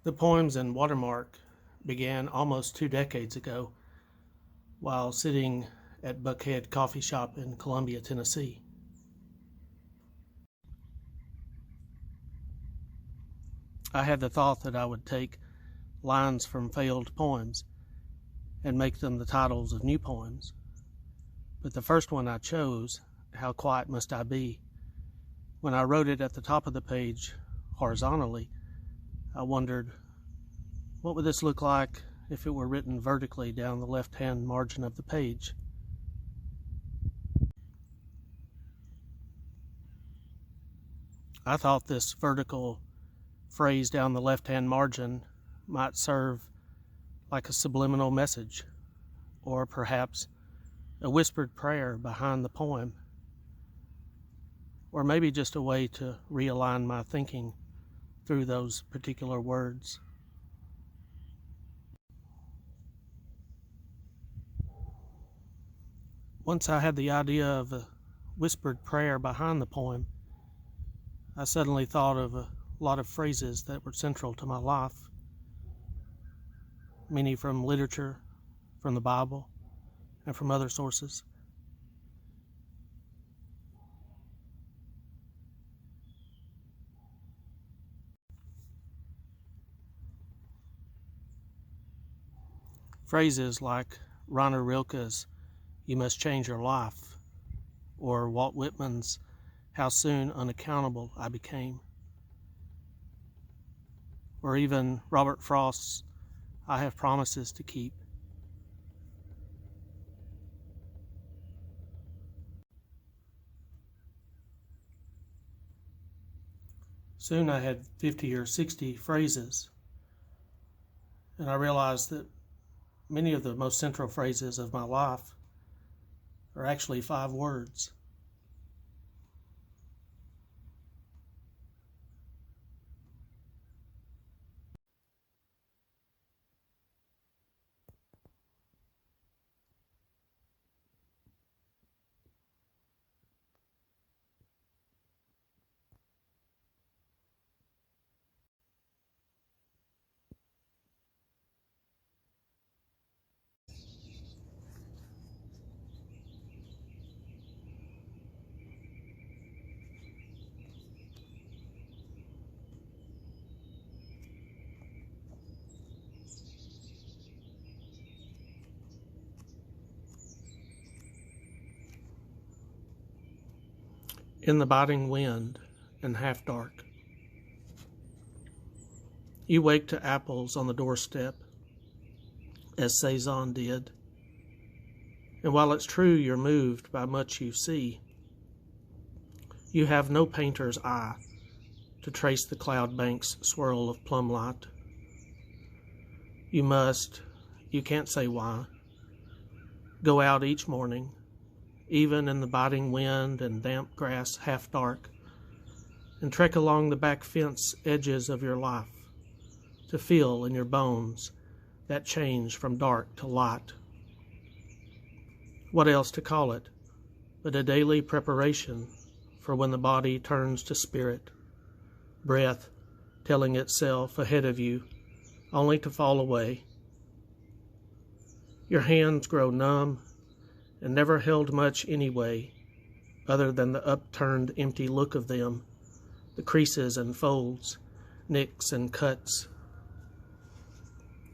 The poems in WATERMARK began almost 2 decades ago while sitting at Buckhead Coffee Shop in Columbia, Tennessee. I had the thought that I would take lines from failed poems and make them the titles of new poems. But the first one I chose, How Quiet Must I Be, when I wrote it at the top of the page horizontally, I wondered, what would this look like if it were written vertically down the left-hand margin of the page? I thought this vertical phrase down the left-hand margin might serve like a subliminal message, or perhaps a whispered prayer behind the poem, or maybe just a way to realign my thinking through those particular words. Once I had the idea of a whispered prayer behind the poem, I suddenly thought of a lot of phrases that were central to my life, many from literature, from the Bible, and from other sources. Phrases like Rainer Rilke's "You Must Change Your Life," or Walt Whitman's "How Soon Unaccountable I Became," or even Robert Frost's "I Have Promises to Keep." Soon I had 50 or 60 phrases, and I realized that many of the most central phrases of my life are actually 5 words. In the biting wind and half dark, you wake to apples on the doorstep, as Cezanne did. And while it's true you're moved by much you see, you have no painter's eye to trace the cloud bank's swirl of plum light. You can't say why, go out each morning, even in the biting wind and damp grass half dark, and trek along the back fence edges of your life to feel in your bones that change from dark to light. What else to call it but a daily preparation for when the body turns to spirit, breath telling itself ahead of you only to fall away. Your hands grow numb and never held much anyway, other than the upturned empty look of them, the creases and folds, nicks and cuts.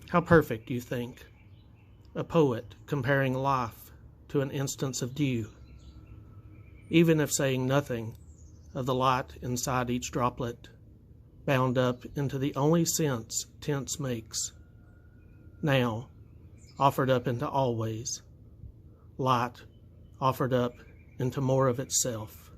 How perfect, you think, a poet comparing life to an instance of dew, even if saying nothing of the light inside each droplet, bound up into the only sense tense makes, now offered up into always, light offered up into more of itself.